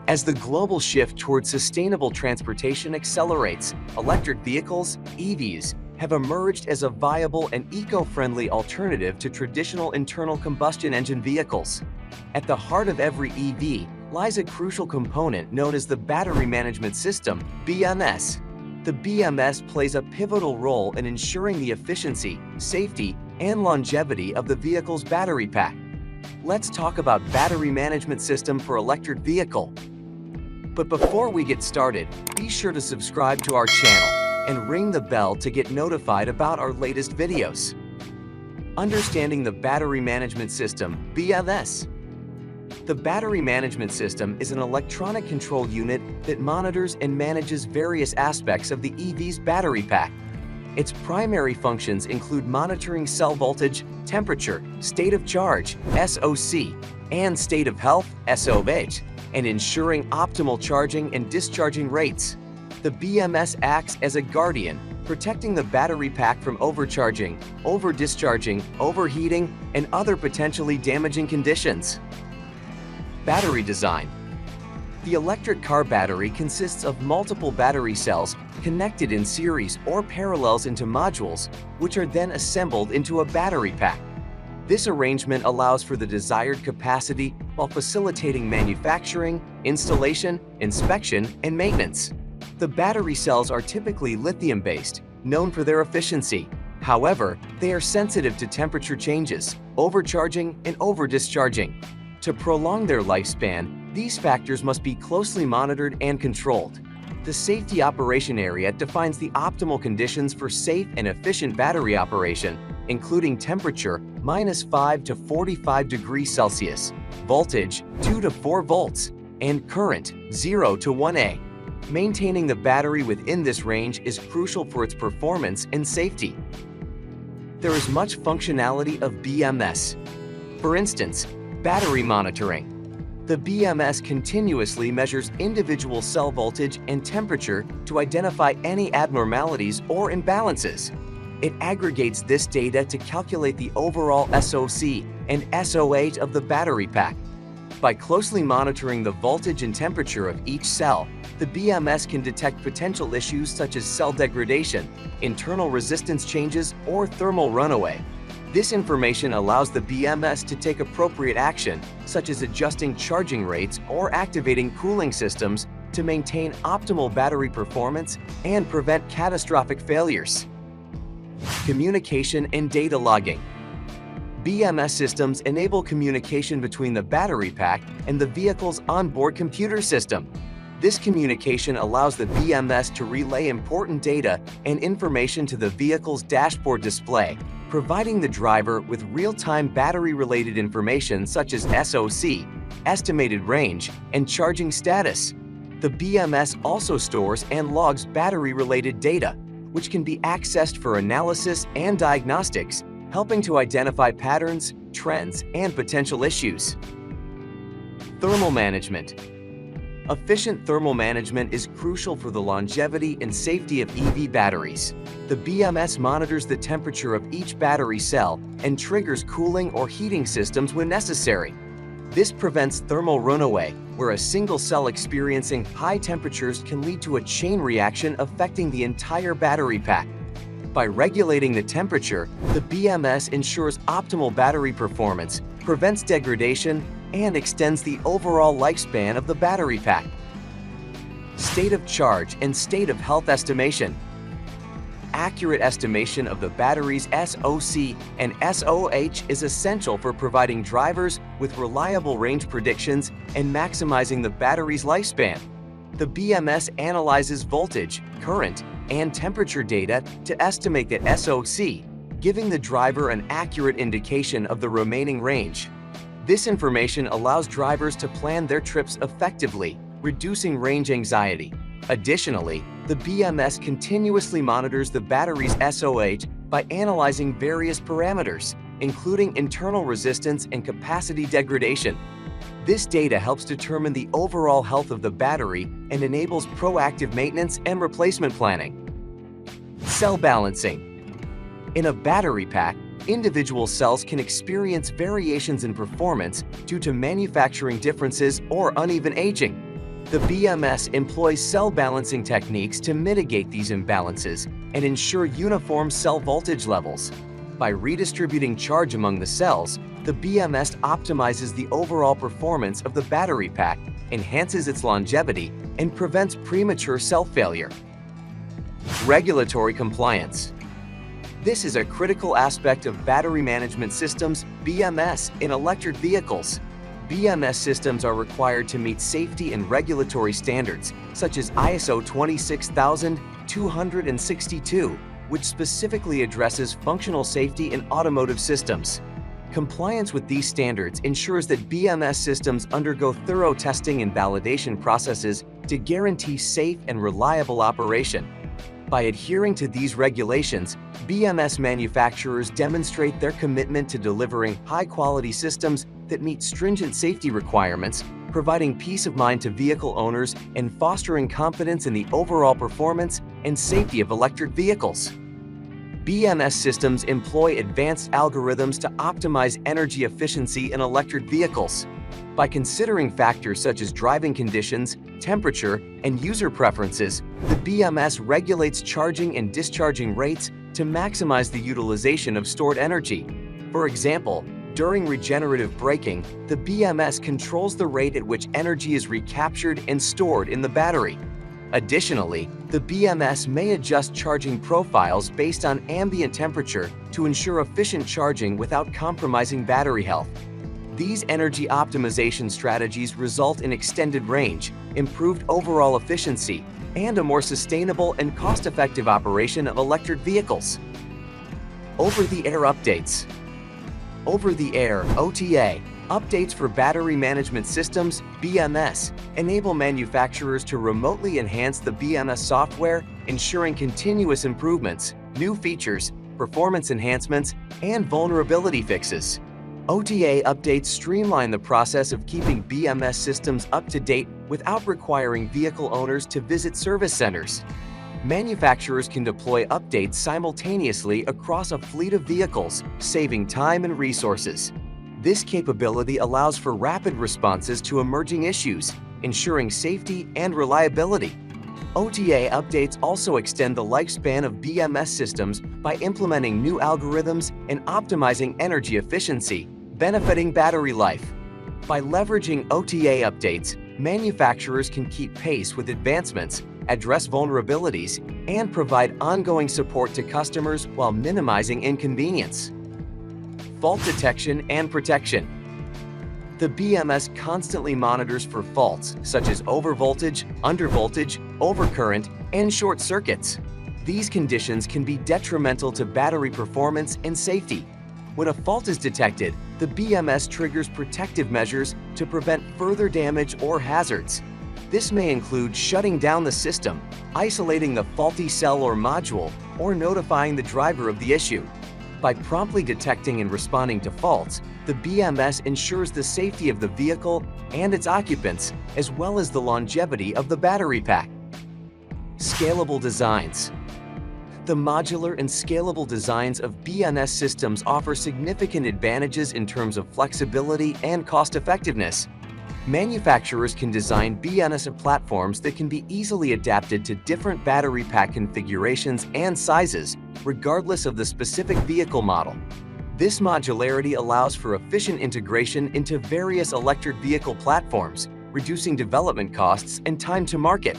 As the global shift towards sustainable transportation accelerates, electric vehicles, EVs, have emerged as a viable and eco-friendly alternative to traditional internal combustion engine vehicles. At the heart of every EV lies a crucial component known as the Battery Management System, BMS. The BMS plays a pivotal role in ensuring the efficiency, safety, and longevity of the vehicle's battery pack. Let's talk about Battery Management System for electric vehicle. But before we get started, be sure to subscribe to our channel and ring the bell to get notified about our latest videos. Understanding the Battery Management System, BMS. The Battery Management System is an electronic control unit that monitors and manages various aspects of the EV's battery pack. Its primary functions include monitoring cell voltage, temperature, state of charge, SOC, and state of health, SOH, and ensuring optimal charging and discharging rates. The BMS acts as a guardian, protecting the battery pack from overcharging, over-discharging, overheating, and other potentially damaging conditions. Battery design. The electric car battery consists of multiple battery cells connected in series or parallels into modules, which are then assembled into a battery pack. This arrangement allows for the desired capacity while facilitating manufacturing, installation, inspection, and maintenance. The battery cells are typically lithium-based, known for their efficiency. However, they are sensitive to temperature changes, overcharging, and over-discharging. To prolong their lifespan, these factors must be closely monitored and controlled. The Safety Operation Area defines the optimal conditions for safe and efficient battery operation, including temperature -5 to 45 degrees Celsius, voltage 2 to 4 volts, and current 0 to 1A. Maintaining the battery within this range is crucial for its performance and safety. There is much functionality of BMS. For instance, battery monitoring. The BMS continuously measures individual cell voltage and temperature to identify any abnormalities or imbalances. It aggregates this data to calculate the overall SOC and SOH of the battery pack. By closely monitoring the voltage and temperature of each cell, the BMS can detect potential issues such as cell degradation, internal resistance changes, or thermal runaway. This information allows the BMS to take appropriate action, such as adjusting charging rates or activating cooling systems to maintain optimal battery performance and prevent catastrophic failures. Communication and data logging. BMS systems enable communication between the battery pack and the vehicle's onboard computer system. This communication allows the BMS to relay important data and information to the vehicle's dashboard display, providing the driver with real-time battery-related information such as SOC, estimated range, and charging status. The BMS also stores and logs battery-related data, which can be accessed for analysis and diagnostics, helping to identify patterns, trends, and potential issues. Thermal management. Efficient thermal management is crucial for the longevity and safety of EV batteries. The BMS monitors the temperature of each battery cell and triggers cooling or heating systems when necessary. This prevents thermal runaway, where a single cell experiencing high temperatures can lead to a chain reaction affecting the entire battery pack. By regulating the temperature, the BMS ensures optimal battery performance, prevents degradation, and extends the overall lifespan of the battery pack. State of charge and state of health estimation. Accurate estimation of the battery's SOC and SOH is essential for providing drivers with reliable range predictions and maximizing the battery's lifespan. The BMS analyzes voltage, current, and temperature data to estimate the SOC, giving the driver an accurate indication of the remaining range. This information allows drivers to plan their trips effectively, reducing range anxiety. Additionally, the BMS continuously monitors the battery's SOH by analyzing various parameters, including internal resistance and capacity degradation. This data helps determine the overall health of the battery and enables proactive maintenance and replacement planning. Cell balancing. In a battery pack, individual cells can experience variations in performance due to manufacturing differences or uneven aging. The BMS employs cell balancing techniques to mitigate these imbalances and ensure uniform cell voltage levels. By redistributing charge among the cells, the BMS optimizes the overall performance of the battery pack, enhances its longevity, and prevents premature cell failure. Regulatory compliance. This is a critical aspect of battery management systems, BMS, in electric vehicles. BMS systems are required to meet safety and regulatory standards, such as ISO 26262, which specifically addresses functional safety in automotive systems. Compliance with these standards ensures that BMS systems undergo thorough testing and validation processes to guarantee safe and reliable operation. By adhering to these regulations, BMS manufacturers demonstrate their commitment to delivering high-quality systems that meet stringent safety requirements, providing peace of mind to vehicle owners and fostering confidence in the overall performance and safety of electric vehicles. BMS systems employ advanced algorithms to optimize energy efficiency in electric vehicles. By considering factors such as driving conditions, temperature, and user preferences, the BMS regulates charging and discharging rates to maximize the utilization of stored energy. For example, during regenerative braking, the BMS controls the rate at which energy is recaptured and stored in the battery. Additionally, the BMS may adjust charging profiles based on ambient temperature to ensure efficient charging without compromising battery health. These energy optimization strategies result in extended range, improved overall efficiency, and a more sustainable and cost-effective operation of electric vehicles. Over-the-air updates. Over-the-air (OTA) updates for battery management systems (BMS) enable manufacturers to remotely enhance the BMS software, ensuring continuous improvements, new features, performance enhancements, and vulnerability fixes. OTA updates streamline the process of keeping BMS systems up to date without requiring vehicle owners to visit service centers. Manufacturers can deploy updates simultaneously across a fleet of vehicles, saving time and resources. This capability allows for rapid responses to emerging issues, ensuring safety and reliability. OTA updates also extend the lifespan of BMS systems by implementing new algorithms and optimizing energy efficiency, benefiting battery life. By leveraging OTA updates, manufacturers can keep pace with advancements, address vulnerabilities, and provide ongoing support to customers while minimizing inconvenience. Fault detection and protection. The BMS constantly monitors for faults such as overvoltage, undervoltage, overcurrent, and short circuits. These conditions can be detrimental to battery performance and safety. When a fault is detected, the BMS triggers protective measures to prevent further damage or hazards. This may include shutting down the system, isolating the faulty cell or module, or notifying the driver of the issue. By promptly detecting and responding to faults, the BMS ensures the safety of the vehicle and its occupants, as well as the longevity of the battery pack. Scalable designs. The modular and scalable designs of BMS systems offer significant advantages in terms of flexibility and cost-effectiveness. Manufacturers can design BMS platforms that can be easily adapted to different battery pack configurations and sizes, regardless of the specific vehicle model. This modularity allows for efficient integration into various electric vehicle platforms, reducing development costs and time to market.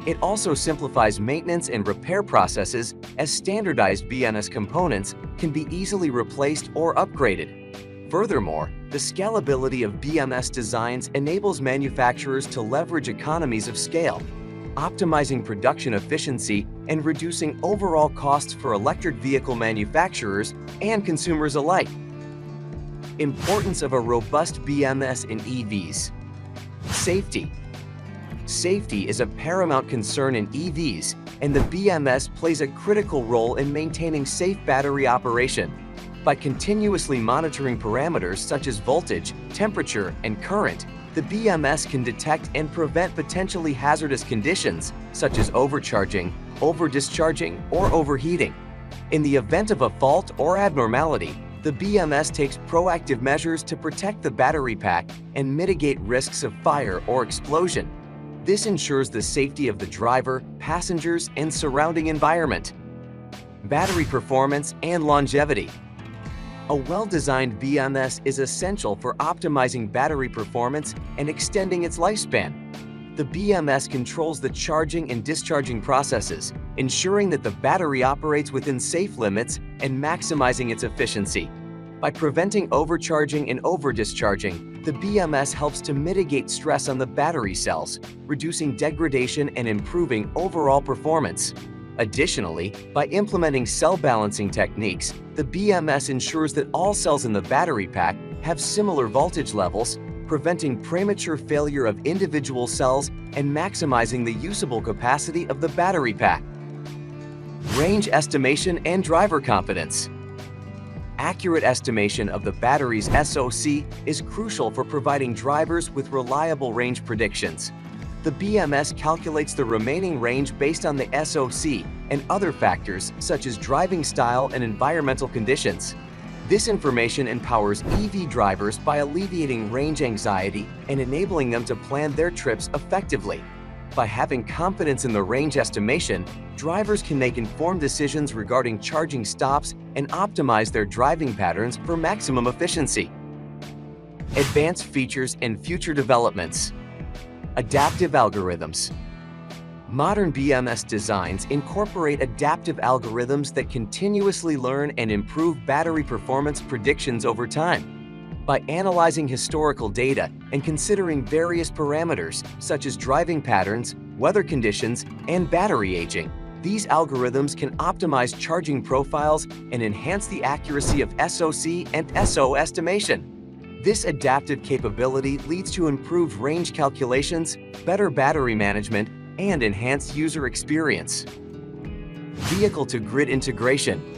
It also simplifies maintenance and repair processes as standardized BMS components can be easily replaced or upgraded. Furthermore, the scalability of BMS designs enables manufacturers to leverage economies of scale, optimizing production efficiency and reducing overall costs for electric vehicle manufacturers and consumers alike. Importance of a robust BMS in EVs. Safety. Safety is a paramount concern in EVs, and the BMS plays a critical role in maintaining safe battery operation. By continuously monitoring parameters such as voltage, temperature, and current, the BMS can detect and prevent potentially hazardous conditions such as overcharging, overdischarging, or overheating. In the event of a fault or abnormality, the BMS takes proactive measures to protect the battery pack and mitigate risks of fire or explosion. This ensures the safety of the driver, passengers, and surrounding environment. Battery performance and longevity. A well-designed BMS is essential for optimizing battery performance and extending its lifespan. The BMS controls the charging and discharging processes, ensuring that the battery operates within safe limits and maximizing its efficiency. By preventing overcharging and overdischarging, the BMS helps to mitigate stress on the battery cells, reducing degradation and improving overall performance. Additionally, by implementing cell balancing techniques, the BMS ensures that all cells in the battery pack have similar voltage levels, preventing premature failure of individual cells and maximizing the usable capacity of the battery pack. Range estimation and driver confidence. Accurate estimation of the battery's SOC is crucial for providing drivers with reliable range predictions. The BMS calculates the remaining range based on the SOC and other factors such as driving style and environmental conditions. This information empowers EV drivers by alleviating range anxiety and enabling them to plan their trips effectively. By having confidence in the range estimation, drivers can make informed decisions regarding charging stops and optimize their driving patterns for maximum efficiency. Advanced features and future developments. Adaptive algorithms. Modern BMS designs incorporate adaptive algorithms that continuously learn and improve battery performance predictions over time. By analyzing historical data and considering various parameters such as driving patterns, weather conditions, and battery aging, these algorithms can optimize charging profiles and enhance the accuracy of SOC and SO estimation. This adaptive capability leads to improved range calculations, better battery management, and enhanced user experience. Vehicle-to-grid integration.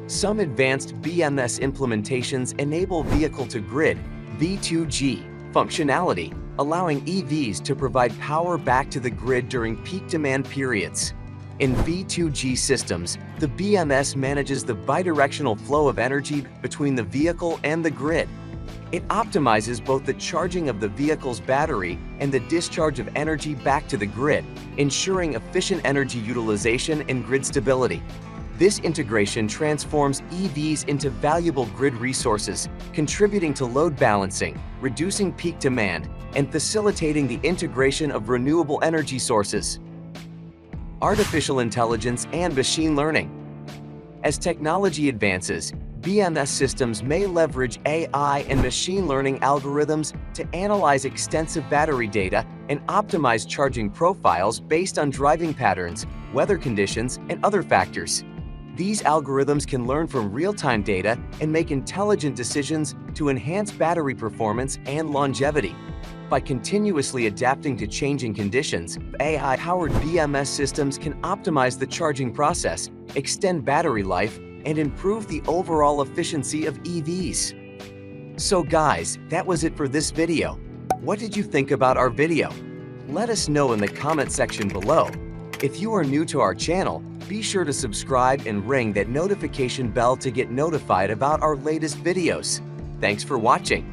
Some advanced BMS implementations enable vehicle-to-grid (V2G) functionality, allowing EVs to provide power back to the grid during peak demand periods. In V2G systems, the BMS manages the bidirectional flow of energy between the vehicle and the grid. It optimizes both the charging of the vehicle's battery and the discharge of energy back to the grid, ensuring efficient energy utilization and grid stability. This integration transforms EVs into valuable grid resources, contributing to load balancing, reducing peak demand, and facilitating the integration of renewable energy sources. Artificial intelligence and machine learning. As technology advances, BMS systems may leverage AI and machine learning algorithms to analyze extensive battery data and optimize charging profiles based on driving patterns, weather conditions, and other factors. These algorithms can learn from real-time data and make intelligent decisions to enhance battery performance and longevity. By continuously adapting to changing conditions, AI-powered BMS systems can optimize the charging process, extend battery life, and improve the overall efficiency of EVs. So guys, that was it for this video. What did you think about our video? Let us know in the comment section below. If you are new to our channel, be sure to subscribe and ring that notification bell to get notified about our latest videos. Thanks for watching.